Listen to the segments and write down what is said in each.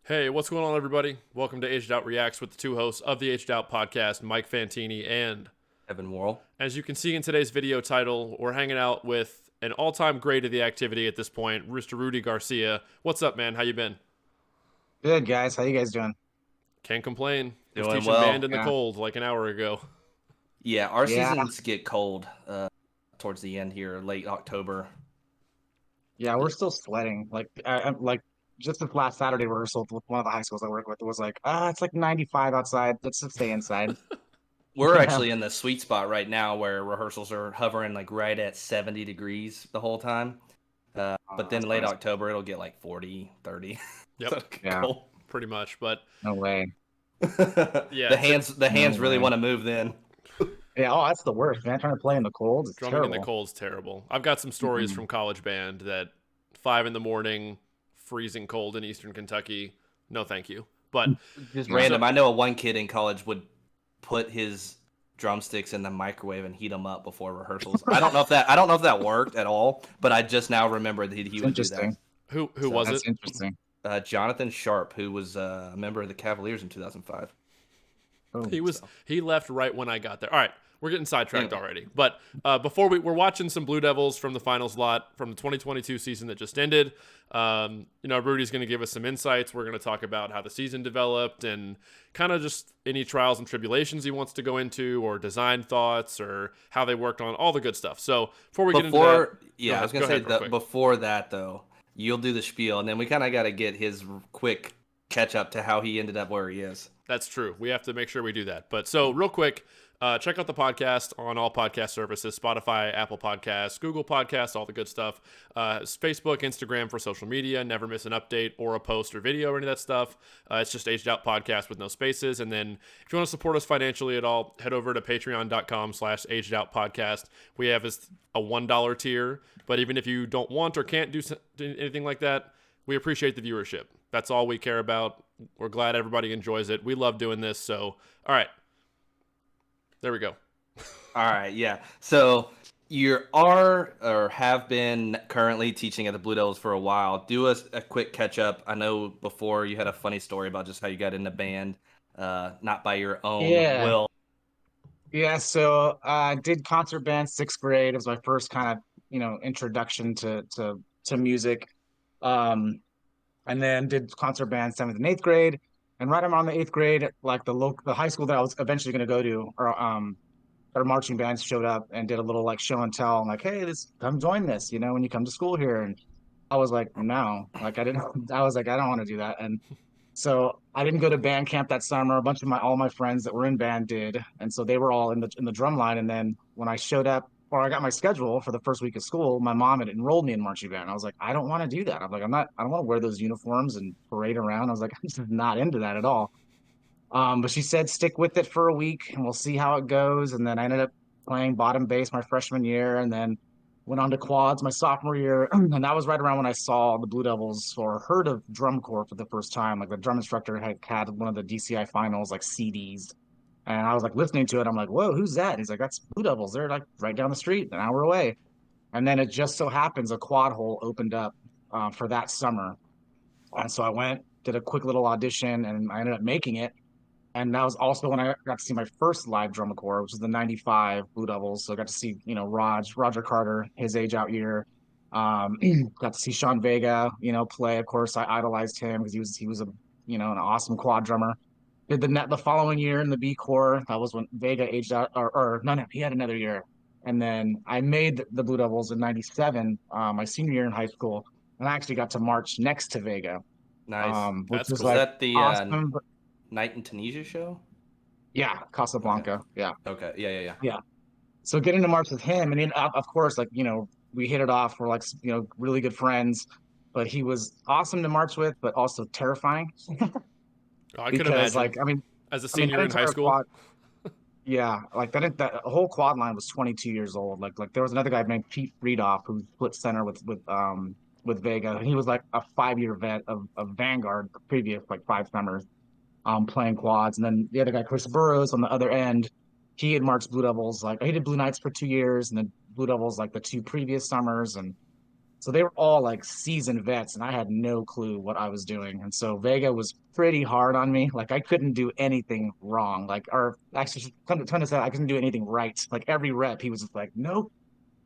Hey, what's going on, everybody? Welcome to Aged Out Reacts with the two hosts of the Aged Out podcast, Mike Fantini, and Evan Worrell. as you can see in today's video title, we're hanging out with an all-time great of the activity at this point, Mr. Rudy Garcia. What's up, man? How you been? Good guys, how you guys doing? Can't complain. Was Doing teaching band well. in the Yeah, cold like an hour ago. Yeah, our yeah, seasons get cold towards the end here, late October. yeah. We're still sweating. I'm like just this last Saturday rehearsal with one of the high schools I work with. It was like, it's like 95 outside. Let's just stay inside. We're Yeah. actually in the sweet spot right now where rehearsals are hovering like right at 70 degrees the whole time. But then That's late nice. October, it'll get like 40, 30. So Yep, it'll get Yeah. cold. pretty much. But No way. yeah, The No hands really way. want to move then. Yeah. Oh, that's the worst, man. Trying to play in the cold is drumming in the terrible. cold's terrible. I've got some stories Mm-mm. from college band that 5 a.m, freezing cold in Eastern Kentucky. No, thank you. But Just Yeah. random. I know one kid in college would put his drumsticks in the microwave and heat them up before rehearsals. I don't know if that worked at all, but I just now remembered that he It's would do that. interesting. who So was it? That's interesting. Jonathan Sharp, who was a member of the Cavaliers in 2005. Oh, He left right when I got there. All right, we're getting sidetracked Anyway. already. But before we're watching some Blue Devils from the finals lot from the 2022 season that just ended. Rudy's going to give us some insights. We're going to talk about how the season developed and kind of just any trials and tribulations he wants to go into, or design thoughts, or how they worked on all the good stuff. So before we get into that, Yeah, I was go gonna say ahead real quick. before that though, you'll do the spiel, and then we kind of got to get his quick catch up to how he ended up where he is. That's true. We have to make sure we do that. But so, real quick, check out the podcast on all podcast services: Spotify, Apple Podcasts, Google Podcasts, all the good stuff. Facebook, Instagram for social media. Never miss an update or a post or video or any of that stuff. It's just Aged Out Podcast with no spaces. And then, if you want to support us financially at all, head over to patreon.com/Aged Out Podcast. We have a $1 tier. But even if you don't want or can't do anything like that, we appreciate the viewership. That's all we care about. We're glad everybody enjoys it. We love doing this. So, all right. There we go. All right, yeah. So you are or have been currently teaching at the Blue Devils for a while. Do us a quick catch up. I know before you had a funny story about just how you got into band, not by your own yeah. will. Yeah. So I did concert band sixth grade. It was my first kind of, introduction to music. Um, and then did concert band seventh and eighth grade. And right around the eighth grade, like the high school that I was eventually going to go to, or our marching bands showed up and did a little like show and tell. I'm like, hey, come join this, when you come to school here. And I was like, no, like I didn't. I was like, I don't want to do that. And so I didn't go to band camp that summer. A bunch of all my friends that were in band did, and so they were all in the drum line. And then when I showed up, or I got my schedule for the first week of school, my mom had enrolled me in marching band. I was like, I don't want to do that. I'm like, I don't want to wear those uniforms and parade around. I was like, I'm just not into that at all. But she said stick with it for a week and we'll see how it goes. And then I ended up playing bottom bass my freshman year, and then went on to quads my sophomore year. And that was right around when I saw the Blue Devils or heard of drum corps for the first time. Like the drum instructor had one of the DCI Finals like CDs. And I was like listening to it. I'm like, whoa, who's that? And he's like, that's Blue Devils. They're like right down the street, an hour away. And then it just so happens a quad hole opened up for that summer. And so I went, did a quick little audition, and I ended up making it. And that was also when I got to see my first live drum corps, which was the '95 Blue Devils. So I got to see, Roger Carter, his age out year. Got to see Sean Vega, play. Of course, I idolized him because he was a, an awesome quad drummer. Did the following year in the B Corps. That was when Vega aged out, or no, no, he had another year. And then I made the Blue Devils in '97, my senior year in high school, and I actually got to march next to Vega, Nice. which That's was Was cool. like that the awesome. But Night in Tunisia show? yeah, Okay. Casablanca, yeah. Okay. Yeah. Yeah. So getting to march with him, and then, of course, like, we hit it off. We're like, really good friends. But he was awesome to march with, but also terrifying I could because, imagine like, I mean, as a that senior in high entire school. quad, yeah, like that whole quad line was 22 years old. Like there was another guy named Pete Friedoff who split center with Vega. He was like a 5 year vet of Vanguard, the previous like 5 summers, playing quads. And then the other guy, Chris Burrows, on the other end, he had marched Blue Devils. Like he did Blue Knights for 2 years, and then Blue Devils like the two previous summers. And So they were all like seasoned vets, and I had no clue what I was doing. And so Vega was pretty hard on me. Like I couldn't do anything wrong. Like, or actually, come to say, I couldn't do anything right. Like every rep, he was just like, "Nope,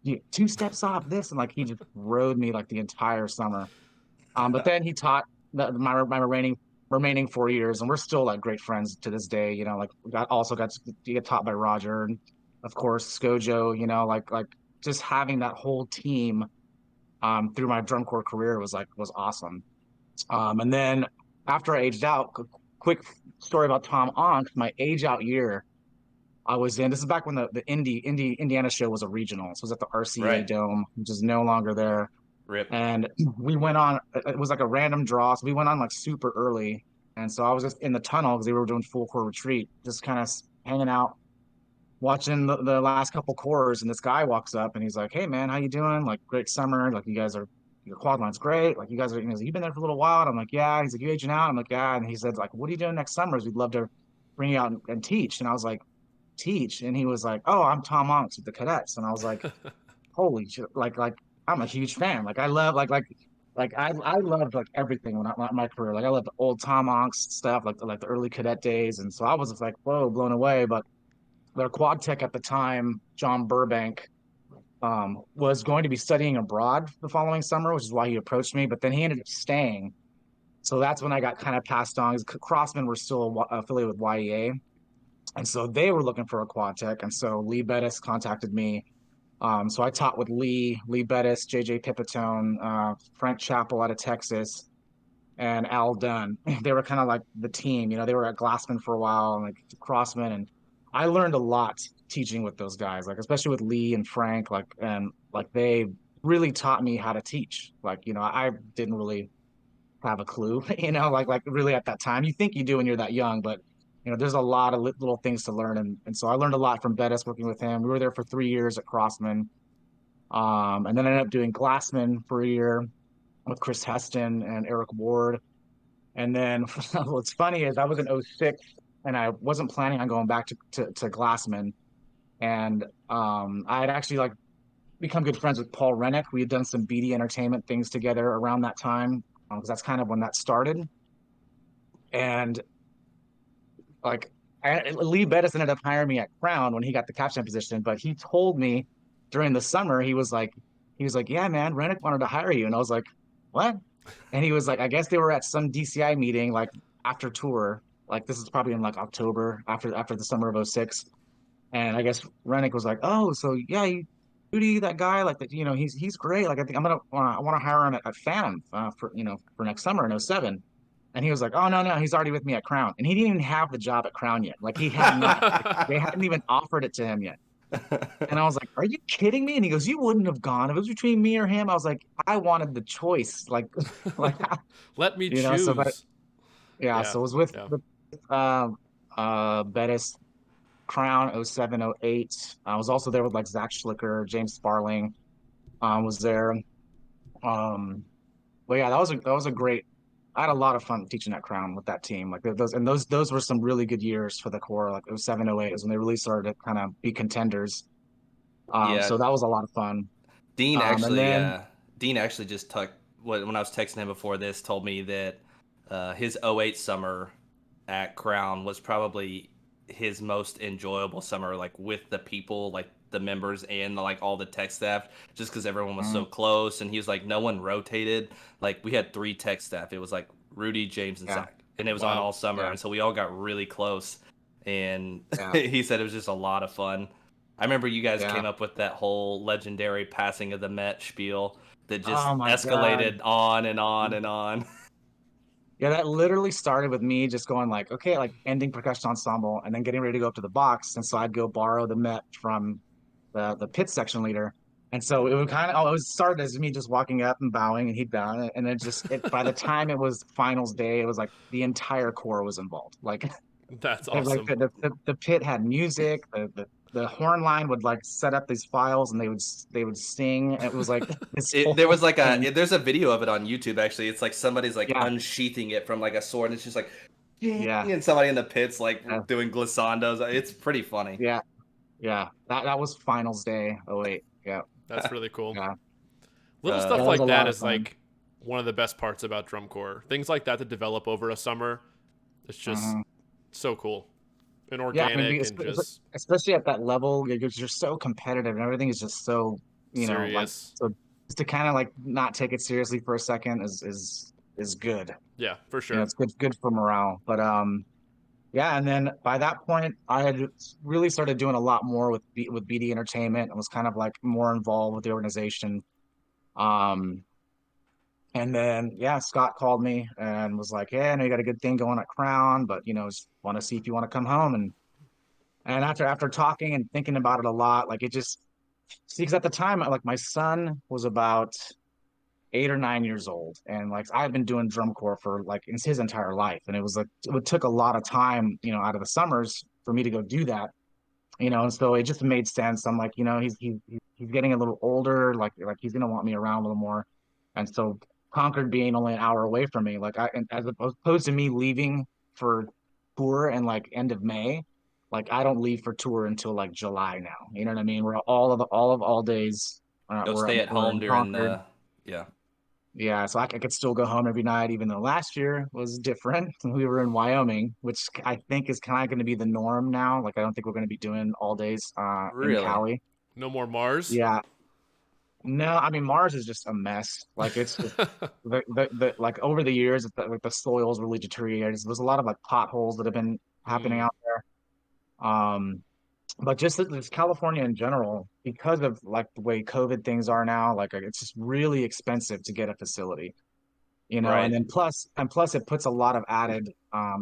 you 2 steps off this," and like he just rode me like the entire summer. But then he taught my remaining 4 years, and we're still like great friends to this day. You know, like got to get taught by Roger, and of course Skojo. You know, like just having that whole team through my drum corps career was awesome. And then after I aged out, quick story about Tom Onk, my age out year, I was in. This is back when the Indiana show was a regional. So it was at the RCA Right. Dome, which is no longer there. Rip. And we went on. It was like a random draw, so we went on like super early. And so I was just in the tunnel because they were doing full core retreat, just kind of hanging out, watching the last couple cores, and this guy walks up and he's like, "Hey man, how you doing? Like great summer. Like you guys are your quad line's great. Like you guys are, you know, you've been there for a little while." And I'm like, "Yeah." He's like, "You aging out?" I'm like, "Yeah." And he said, like, "What are you doing next summer? We'd love to bring you out and teach." And I was like, "Teach?" And he was like, "Oh, I'm Tom Onks with the cadets." And I was like, "Holy shit!" Like I'm a huge fan. Like I love I loved like everything when my career. Like I loved the old Tom Onks stuff, like the early cadet days. And so I was just like, whoa, blown away. But their quad tech at the time, John Burbank, was going to be studying abroad the following summer, which is why he approached me. But then he ended up staying. So that's when I got kind of passed on. Crossmen were still affiliated with YEA. And so they were looking for a quad tech. And so Lee Bettis contacted me. So I taught with Lee Bettis, JJ Pipitone, Frank Chappell out of Texas, and Al Dunn. They were kind of like the team. You know, they were at Glassman for a while, and like Crossman, and I learned a lot teaching with those guys. Like especially with Lee and Frank, like they really taught me how to teach. Like you know, I didn't really have a clue. You know, like really at that time, you think you do when you're that young, but you know, there's a lot of little things to learn, and so I learned a lot from Bettis working with him. We were there for 3 years at Crossman, and then I ended up doing Glassman for a year with Chris Heston and Eric Ward. And then what's funny is I was in '06 and I wasn't planning on going back to Glassman. And I had actually like become good friends with Paul Rennick. We had done some BD entertainment things together around that time because that's kind of when that started. And like Lee Bettis ended up hiring me at Crown when he got the captain position, but he told me during the summer, he was like, "Yeah, man, Rennick wanted to hire you." And I was like, "What?" And he was like, "I guess they were at some DCI meeting like after tour. Like this is probably in like October after the summer of '06." And I guess Rennick was like, "Oh, so yeah, Rudy, that guy, like that, you know, he's great. Like I think I want to hire him at Phantom for for next summer in '07." And he was like, "Oh no, he's already with me at Crown." And he didn't even have the job at Crown yet. Like he had not. Like, they hadn't even offered it to him yet. And I was like, "Are you kidding me?" And he goes, "You wouldn't have gone if it was between me or him." I was like, "I wanted the choice." Like, like Let me you know. So, but choose. yeah. Yeah. So it was with Yeah. Bettis Crown '07, '08. I was also there with like Zach Schlicker, James Sparling. Was there. Um, but yeah, that was a great. I had a lot of fun teaching at Crown with that team. Like those were some really good years for the core. Like '07, '08 is when they really started to kind of be contenders. Yeah, So that was a lot of fun. Dean And actually, then Dean actually just took when I was texting him before this, told me that his '08 summer at Crown was probably his most enjoyable summer, like with the people, like the members and like all the tech staff, just because everyone was so mm, close. And he was like, no one rotated. Like we had 3 tech staff. It was like Rudy, James, and yeah, Zach, and it was on Wow. all summer, yeah, and so we all got really close. And yeah, he said it was just a lot of fun. I remember you guys yeah. came up with that whole legendary passing of the Met spiel that just Oh my God. escalated on and on and on. Yeah, that literally started with me just going like, okay, like ending percussion ensemble and then getting ready to go up to the box. And so I'd go borrow the Met from the pit section leader. And so it would kind of always started as me just walking up and bowing and he'd bow. And then by the time it was finals day, it was like the entire core was involved. Like That's and like awesome. the pit had music, the horn line would like set up these files and they would sing. It was like this There whole was like thing. there's a video of it on YouTube actually. It's like somebody's like Yeah, unsheathing it from like a sword, and it's just like, ding, yeah, and somebody in the pits like yeah, doing glissandos. It's pretty funny. yeah, yeah. That was finals day. Oh wait, yeah, That's really cool. yeah. Little Uh, stuff that was a like that lot of is fun. like one of the best parts about drum corps. Things like that develop over a summer. It's just Mhm. so cool and Yeah, I mean, organic and just especially at that level, you're so competitive and everything is just so, like, serious. so just to kind of like not take it seriously for a second is good. Yeah, for You know, sure. it's good for morale. But yeah, and then by that point, I had really started doing a lot more with BD Entertainment and was kind of like more involved with the organization. Um, and then yeah, Scott called me and was like, "Hey, I know you got a good thing going at Crown, but just want to see if you want to come home." And after talking and thinking about it a lot, like it just see, because at the time, like my son was about 8 or 9 years old, and like I've been doing drum corps for like his entire life, and it was like it took a lot of time, out of the summers for me to go do that, and so it just made sense. I'm like, he's getting a little older, like he's gonna want me around a little more, and so Concord being only an hour away from me, like and as opposed to me leaving for tour and like end of May, like I don't leave for tour until like July now. You know what I mean? We're all days. Go stay at We're home in during Concord. the yeah. Yeah, so I could still go home every night, even though last year was different. We were in Wyoming, which I think is kind of going to be the norm now. Like, I don't think we're going to be doing all days in Really? Cali. No more Mars. Yeah. No, I mean, Mars is just a mess. Like, it's just like over the years, like the soil's really deteriorated. There's a lot of like potholes that have been happening Mm, out there. But just this California in general, because of like the way COVID things are now, like it's just really expensive to get a facility. And Right. then plus it puts a lot of added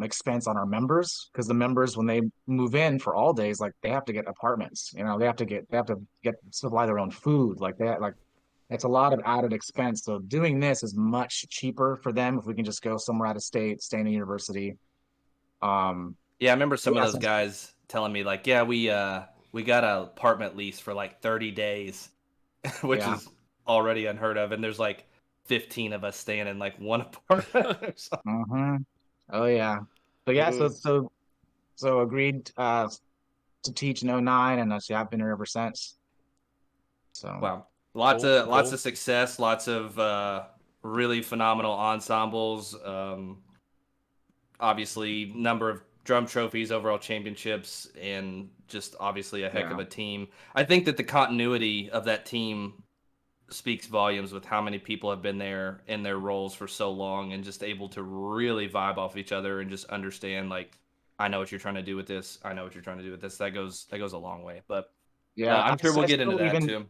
expense on our members, because the members, when they move in for all days, like they have to get apartments. They have to get supply their own food, like that. Like it's a lot of added expense. So doing this is much cheaper for them if we can just go somewhere out of state, stay in a university. um Yeah, I remember some of yeah those so, guys telling me like, yeah, we got an apartment lease for like 30 days, which yeah. is already unheard of, and there's like 15 of us staying in like one apartment or something. Hmm. Oh yeah. So yeah, so ooh, so so agreed to teach in '09, and yeah, I've been here ever since. So Wow. Lots cool, of lots cool. of success, lots of really phenomenal ensembles. Obviously, number of drum trophies, overall championships, and just obviously a heck of yeah. a team. I think that the continuity of that team speaks volumes with how many people have been there in their roles for so long and just able to really vibe off each other and just understand like I know what you're trying to do with this. I know what you're trying to do with this. That goes a long way. But Yeah, I'm sure we'll I get into still that too.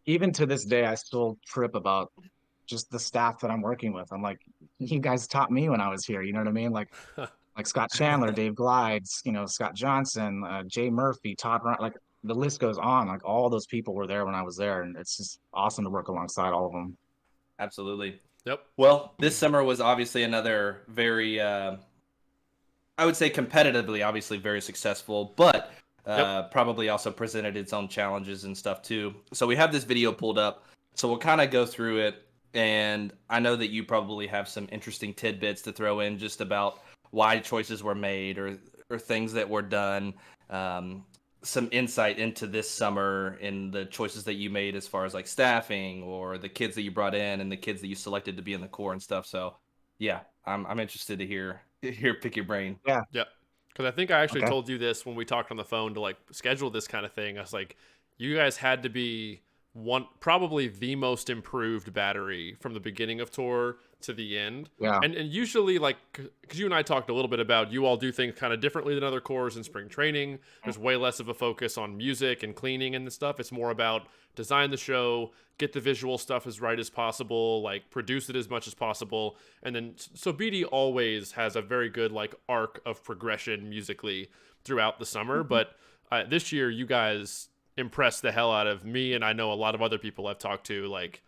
even to this day, I still trip about just the staff that I'm working with. I'm like, you guys taught me when I was here. You know what I mean? Like Scott Chandler, Dave Glides, Scott Johnson, Jay Murphy, Todd Ryan, like the list goes on. Like all those people were there when I was there, and it's just awesome to work alongside all of them. Absolutely. Yep. Well, this summer was obviously another very I would say competitively, obviously very successful, but Yep. probably also presented its own challenges and stuff too. So we have this video pulled up, so we'll kind of go through it. And I know that you probably have some interesting tidbits to throw in just about why choices were made or things that were done. Um, some insight into this summer and the choices that you made as far as like staffing or the kids that you brought in and the kids that you selected to be in the core and stuff. So yeah, I'm interested to hear pick your brain. Yeah. Yep. Because I think I actually Okay. told you this when we talked on the phone to like schedule this kind of thing. I was like, you guys had to be probably the most improved battery from the beginning of tour to the end. Yeah. And usually, like, because you and I talked a little bit about you all do things kind of differently than other cores in spring training. There's way less of a focus on music and cleaning and stuff. It's more about design the show, get the visual stuff as right as possible, like produce it as much as possible. And then, so BD always has a very good like arc of progression musically throughout the summer. But this year, you guys impressed the hell out of me, and I know a lot of other people I've talked to. Like,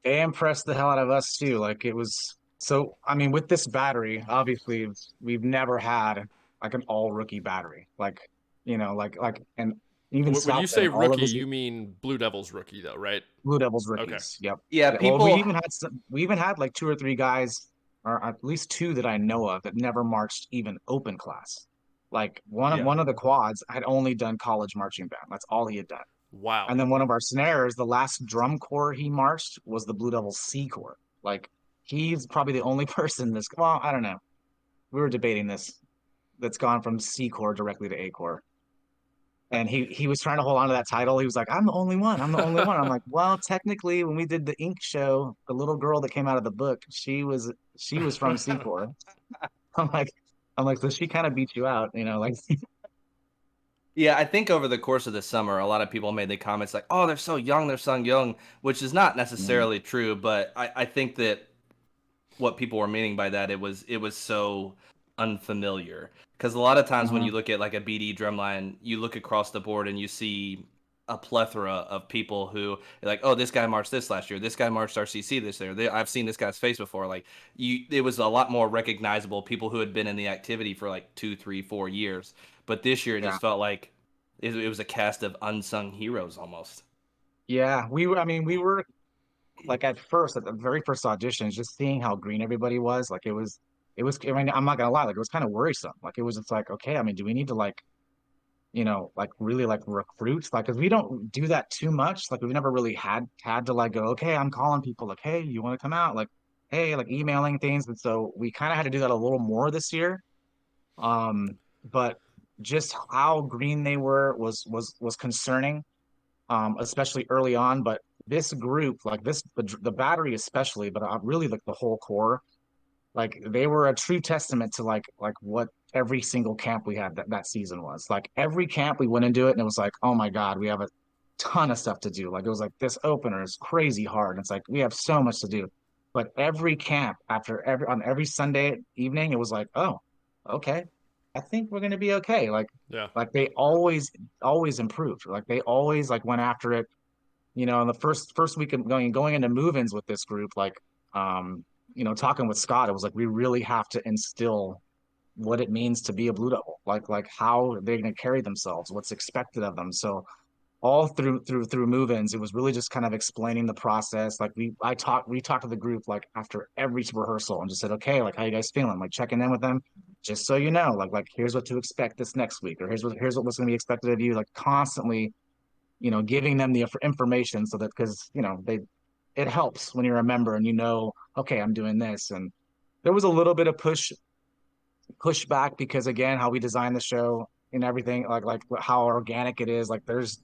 They impressed the hell out of us too. Like it was so. I mean, with this battery, obviously, we've never had like an all rookie battery. And even when you Scott say said all of rookie, his you mean Blue Devils rookie, though, right? Blue Devils Okay. rookies. Yep. Yeah, Yeah. Well, we people. even had like two or three guys, or at least two that I know of, that never marched even open class. Like one of Yeah, one of the quads had only done college marching band. That's all he had done. Wow. And then one of our snares, the last drum corps he marched was the Blue Devils C corps. Like he's probably the only person this. Well, I don't know. We were debating this. That's gone from C corps directly to A corps. And he was trying to hold on to that title. He was like, "I'm the only one. I'm the only one." I'm like, "Well, technically, when we did the Ink show, the little girl that came out of the book, she was from C corps." I'm like, so she kind of beat you out, like Yeah, I think over the course of the summer, a lot of people made the comments like, "Oh, they're so young," which is not necessarily true. But I think that what people were meaning by that, it was so unfamiliar. Because a lot of times when you look at like a BD drumline, you look across the board and you see a plethora of people who are like, "Oh, this guy marched this last year. This guy marched RCC this year. I've seen this guy's face before." Like it was a lot more recognizable people who had been in the activity for like 2, 3, 4 years. But this year it Yeah. just felt like it was a cast of unsung heroes almost. Yeah, we were. I mean, we were like at first, at the very first auditions, just seeing how green everybody was. Like it was. I mean, I'm not gonna lie. Like it was kind of worrisome. Like it was just like, okay. I mean, do we need to like, like really like recruit? Like, because we don't do that too much. Like we've never really had to like go, okay, I'm calling people. Like, hey, you want to come out? Like, hey, like emailing things. And so we kind of had to do that a little more this year. But just how green they were was concerning, especially early on. But this group, like the battery especially, but really like the whole core, like they were a true testament to like what every single camp we had that season was. Like every camp we went into it and it was like, oh my God, we have a ton of stuff to do. Like it was like this opener is crazy hard. And it's like we have so much to do. But every camp on every Sunday evening, it was like, oh, okay, I think we're gonna be okay. Yeah. Like they always improved. Like they always like went after it. In the first week of going into move-ins with this group, like talking with Scott, it was like we really have to instill what it means to be a Blue Devil, like how they're going to carry themselves, what's expected of them. So all through move-ins, it was really just kind of explaining the process. Like we talked to the group like after every rehearsal and just said, okay, like how you guys feeling? Like checking in with them, just so you know, like here's what to expect this next week, or here's what's going to be expected of you. Like constantly, giving them the information so that because it helps when you're a member and okay, I'm doing this. And there was a little bit of pushback because again, how we designed the show and everything, like how organic it is. Like there's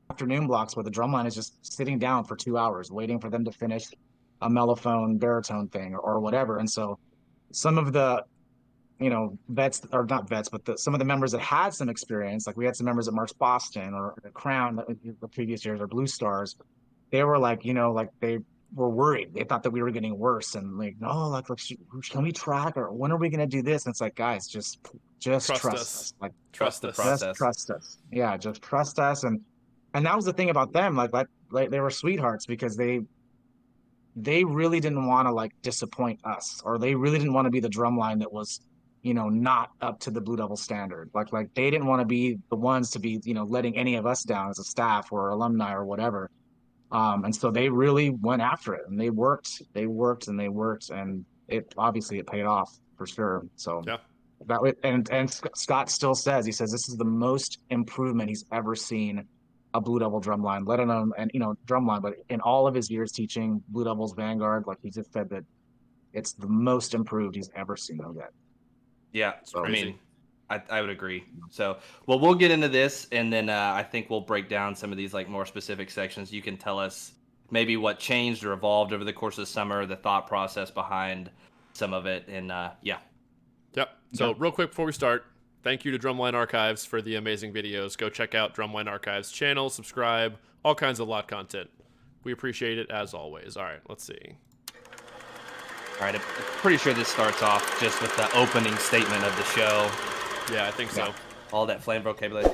afternoon blocks where the drumline is just sitting down for 2 hours waiting for them to finish a mellophone baritone thing or whatever. And so some of the vets, or not vets, but some of the members that had some experience, like we had some members at March Boston or Crown the previous years, or Blue Stars, they were like, like they were worried. They thought that we were getting worse and like, no, like can we track, or when are we going to do this? And it's like, guys, just trust us. Like Trust The us. just process. trust us. Yeah, just trust us. And that was the thing about them. Like they were sweethearts because they really didn't want to like disappoint us, or they really didn't want to be the drum line that was not up to the Blue Devil standard. Like they didn't want to be the ones to be letting any of us down as a staff or alumni or whatever. And so they really went after it, and they worked and it obviously it paid off for sure. So Yeah. that way, and Scott still says, he says this is the most improvement he's ever seen a Blue Devil drumline, let alone, and drumline, but in all of his years teaching Blue Devils Vanguard, like he just said that it's the most improved he's ever seen them get. Yeah, So I crazy. mean, I would agree. So, well, we'll get into this, and then I think we'll break down some of these like more specific sections. You can tell us maybe what changed or evolved over the course of the summer, the thought process behind some of it, and yeah. Yep. So real quick before we start, thank you to Drumline Archives for the amazing videos. Go check out Drumline Archives channel, subscribe, all kinds of lot content. We appreciate it as always. All right, let's see. All right, I'm pretty sure this starts off just with the opening statement of the show. Yeah, I think so. All that flame vocabulary.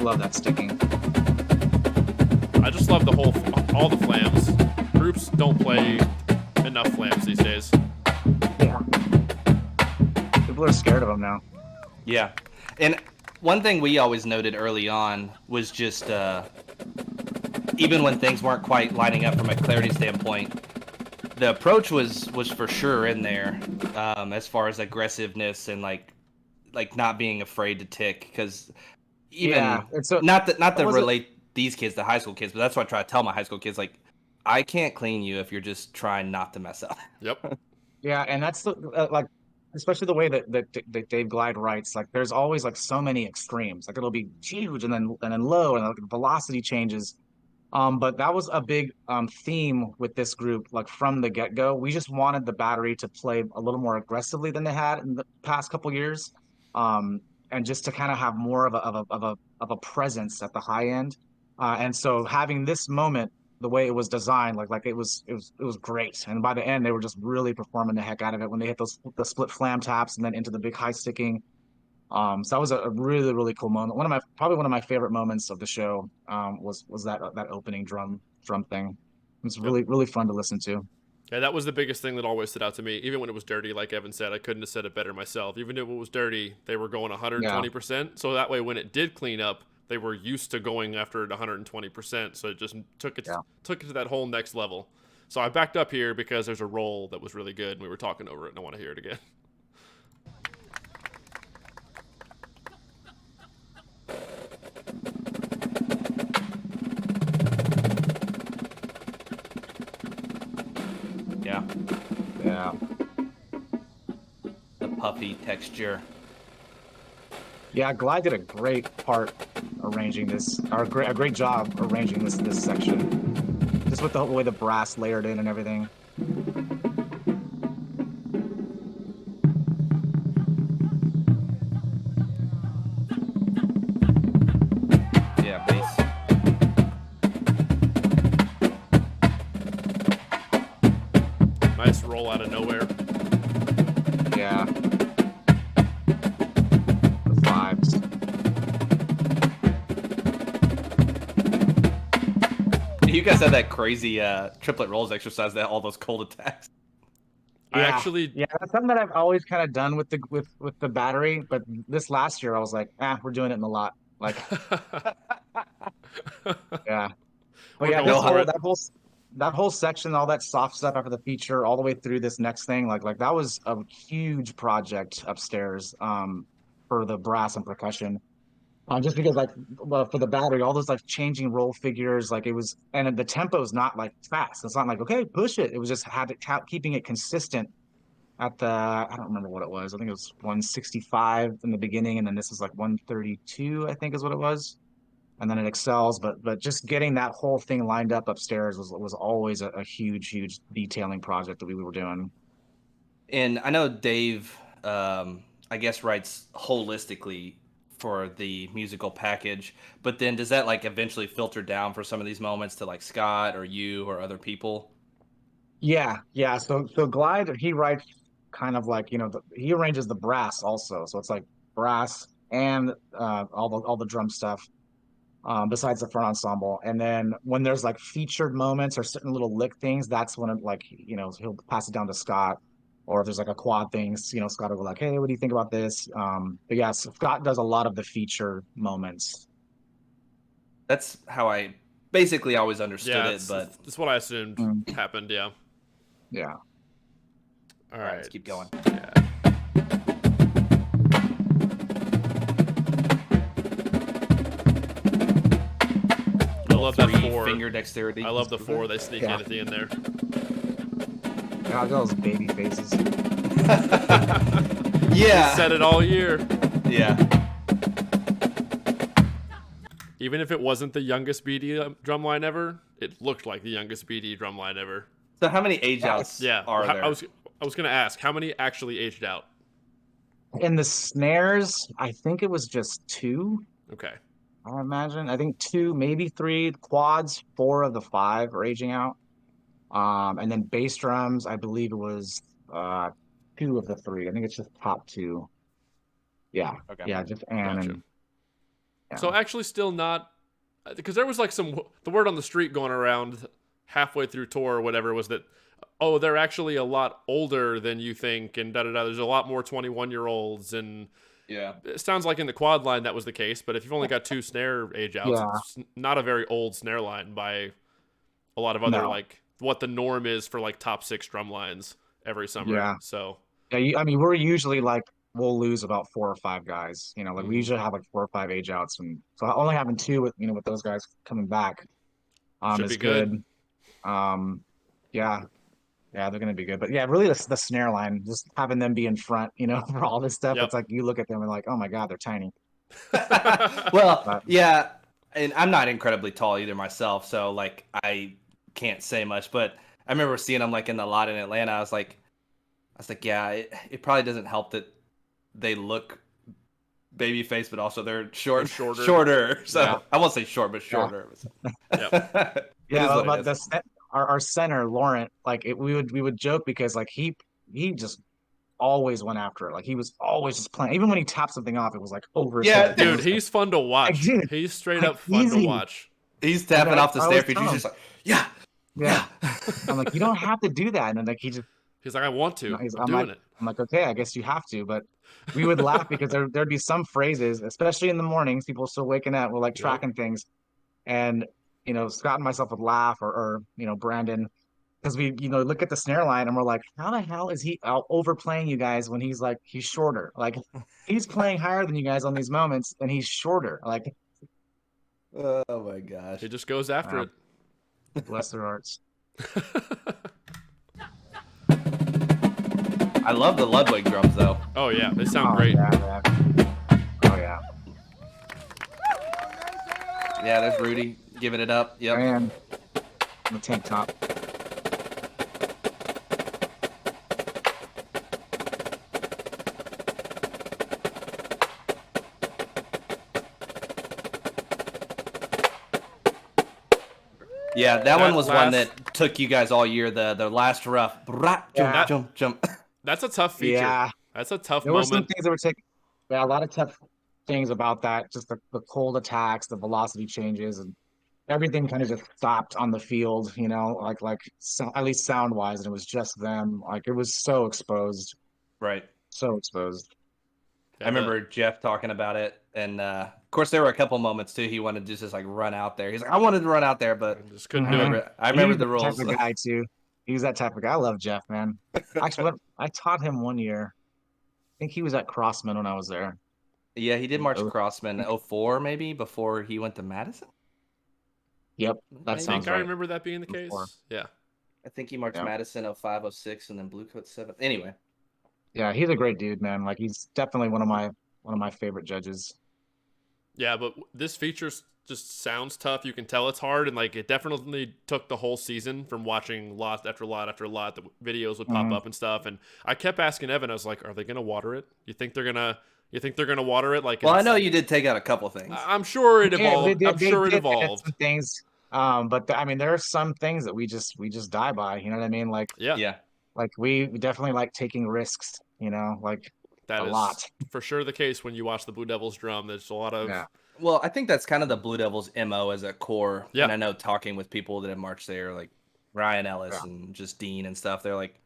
love that sticking. I just love all the flams. Groups don't play enough flams these days. Yeah. People are scared of them now. Yeah, and one thing we always noted early on was just even when things weren't quite lining up from a clarity standpoint, the approach was for sure in there, as far as aggressiveness and like not being afraid to tick, because even it's so not to was it. relate these kids to high school kids, but that's what I try to tell my high school kids, like, I can't clean you if you're just trying not to mess up. Yep. Yeah, and that's the like, especially the way that Dave Glide writes. Like, there's always like so many extremes. Like, it'll be huge and then low, and like, velocity changes. But that was a big theme with this group. Like, from the get go, we just wanted the battery to play a little more aggressively than they had in the past couple years, um, and just to kind of have more of a presence at the high end. And so having this moment, the way it was designed, like it was great. And by the end, they were just really performing the heck out of it when they hit the split flam taps and then into the big high sticking. So that was a really, really cool moment. Probably one of my favorite moments of the show, was that opening drum thing. It's Yep. really, really fun to listen to. Yeah, that was the biggest thing that always stood out to me. Even when it was dirty, like Evan said, I couldn't have said it better myself. Even if it was dirty, they were going 120%. So that way, when it did clean up, they were used to going after it 120%. So it just took it to that whole next level. So I backed up here because there's a roll that was really good, and we were talking over it, and I want to hear it again. Yeah, Yeah. the puffy texture. Yeah, Glide did a great part arranging this, or a great job arranging this section, just with the way the brass layered in and everything. Yeah, bass. Nice roll out of nowhere. Yeah. The vibes. You guys had that crazy triplet rolls exercise, that all those cold attacks. Yeah, that's something that I've always kind of done with the battery, but this last year I was like, we're doing it in the lot. Like, yeah. But We're yeah, going for it. that whole section, all that soft stuff after the feature, all the way through this next thing, like that was a huge project upstairs, for the brass and percussion. Just because, like, well, for the battery, all those like changing roll figures, like it was, and the tempo is not like fast. It's not like, okay, push it. It was just keeping it consistent at the, I don't remember what it was. I think it was 165 in the beginning, and then this is like 132, I think is what it was. And then it excels, but just getting that whole thing lined up upstairs was always a huge detailing project that we were doing. And I know Dave, I guess, writes holistically for the musical package, but then does that like eventually filter down for some of these moments to like Scott or you or other people? Yeah. So Glide, he writes kind of like, he arranges the brass also. So it's like brass and all the drum stuff, besides the front ensemble. And then when there's like featured moments or certain little lick things, that's when it, like, he'll pass it down to Scott. Or if there's like a quad things, Scott will be like, hey, what do you think about this? But yeah, so Scott does a lot of the feature moments. That's how I basically always understood Yeah, it, but that's what I assumed Mm. happened. Yeah. Yeah. All right, right. let's keep going. Yeah. I love that four. Finger dexterity. I love the four they sneak in at the end there. God, those baby faces. Yeah. Said it all year. Yeah. Even if it wasn't the youngest BD drumline ever, it looked like the youngest BD drumline ever. So how many age outs Yeah. are there? I was gonna ask how many actually aged out. In the snares, I think it was just two. Okay. I imagine. I think two, maybe three. Quads, four of the five are aging out. And then bass drums, I believe it was two of the three. I think it's just top two. Yeah. Okay. Yeah, just Ann Gotcha. and yeah. So actually, still not, because there was like the word on the street going around halfway through tour or whatever was that, oh, they're actually a lot older than you think, and da da da. There's a lot more 21-year-olds, and Yeah. it sounds like in the quad line that was the case, but if you've only got 2 snare age outs, Yeah. it's not a very old snare line by a lot of other No. like what the norm is for like top 6 drum lines every summer. Yeah. So Yeah, I mean, we're usually like we'll lose about 4 or 5 guys. You know, like we mhm. usually have like 4 or 5 age outs, and so only having 2 with with those guys coming back, Should is be good. good. Um, yeah, yeah, they're gonna be good. But yeah, really the snare line, just having them be in front, for all this stuff. Yep. It's like you look at them and like, oh my God, they're tiny. Well, But yeah, and I'm not incredibly tall either myself, so like I can't say much. But I remember seeing them like in the lot in Atlanta. I was like, yeah, it probably doesn't help that they look baby face, but also they're They're shorter. shorter. So Yeah. I won't say short, but Yeah. shorter. Yep. It is what it but is. our center Laurent, like we would joke because like he just always went after it. Like he was always just playing. Even when he tapped something off, it was like over his Yeah, head. Dude, he's fun to Like, watch. dude, He's straight like up fun to easy. watch. He's tapping off the I snare always feet. tell He's him, just like, yeah. yeah. I'm like, you don't have to do that. And then like he just, He's like, I want to. I'm I'm doing it. like, okay, I guess you have to. But we would laugh because there'd be some phrases, especially in the mornings, people still waking up, we're like Yep. tracking things, and Scott and myself would laugh, or Brandon, because we look at the snare line and we're like, how the hell is he out overplaying you guys when he's shorter? Like he's playing higher than you guys on these moments, and he's shorter. Like, Oh my gosh. He just goes after wow, it. bless their hearts. I love the Ludwig drums though. Oh yeah, they sound Oh great. yeah, man. Oh yeah, Yeah, there's Rudy giving it up. Yep. man. The tank top. Yeah, that one was one last- that took you guys all year. The last rough. Yeah. Jump. That's a tough feature. Yeah. That's a tough There were some moment. things that were taking, yeah, a lot of tough things about that. Just the cold attacks, the velocity changes, and everything kind of just stopped on the field. At least sound wise, and it was just them. Like it was so exposed, Right. so exposed. I remember Jeff talking about it, and of course there were a couple moments too. He wanted to just like run out there. He's like, I wanted to run out there, but Just couldn't I do it. remember He's the that rules. type of guy too. He's that type of guy. I love Jeff, man. Actually, I taught him one year. I think he was at Crossman when I was there. Yeah, he did march Oh, Crossman 04 maybe before he went to Madison. Yep, that Maybe. I sounds think I right. remember that being the case. Before. Yeah. I think he marched Yeah. Madison 05, 06, and then Blue Coat 7. Anyway, Yeah, he's a great dude, man. Like he's definitely one of my favorite judges. Yeah, but this feature just sounds tough. You can tell it's hard, and like it definitely took the whole season from watching lot after lot after lot. The videos would pop up and stuff, and I kept asking Evan. I was like, "Are they gonna water it? You think they're gonna water it?" Like, well, I know you did take out a couple things. I'm sure it Yeah, evolved. I'm sure it evolved. some things. But I mean, there are some things that we just die by. You know what I mean? Like Yeah, we definitely like taking risks. Like that a is lot. for sure the case when you watch the Blue Devils drum. There's a lot of Yeah. Well, I think that's kind of the Blue Devils MO as a core. Yeah. And I know talking with people that have marched there, like Ryan Ellis Yeah. and just Dean and stuff, they're like,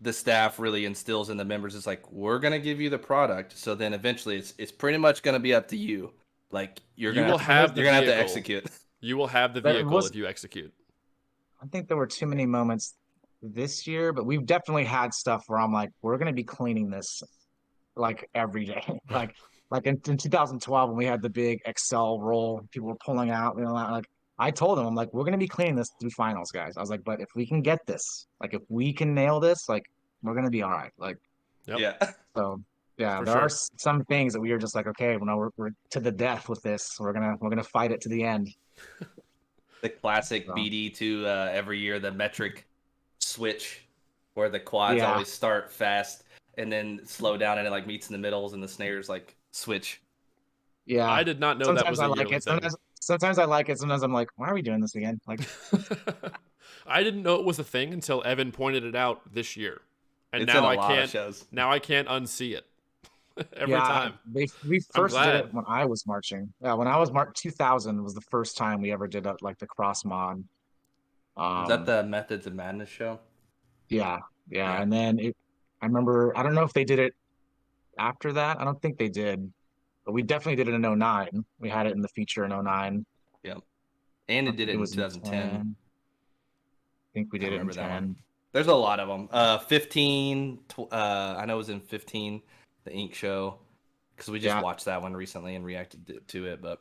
the staff really instills in the members. It's like, we're gonna give you the product, so then eventually it's pretty much gonna be up to you. Like you're You gonna will have the you're gonna have to vehicle. execute. You will have the But it vehicle was- if you execute. I think there were too many moments this year, but we've definitely had stuff where I'm like, we're gonna be cleaning this like every day. like in 2012 when we had the big Excel roll, people were pulling out, like I told them, I'm like, we're gonna be cleaning this through finals, guys. I was like, but if we can get this, like if we can nail this, like we're gonna be all right. Like Yep. Yeah. so yeah, For there sure. are some things that we were just like, okay, well, no, we're to the death with this. We're gonna fight it to the end. The classic So. BD to every year, the metric switch where the quads Yeah. always start fast and then slow down and it like meets in the middles and the snares like switch. Yeah, I did not know that was sometimes I a like yearly it. thing. Sometimes I like it. Sometimes I'm like, why are we doing this again? Like, I didn't know it was a thing until Evan pointed it out this year, and It's now in a I lot of can't. shows. Now I can't unsee it every yeah, time. we first did glad. it when I was marching. Yeah, when I was 2000 was the first time we ever did like the cross mod. Is that the Methods of Madness show? Yeah, Yeah. and then I remember, I don't know if they did it after that. I don't think they did, but we definitely did it in 09. We had it in the feature in 09. Yep. And I it did think it it in was in 2010. 10. I think we I did it in remember that one. 10. There's a lot of them. 15. I know it was in 15, the Ink Show, because we just Yeah. watched that one recently and reacted to it. But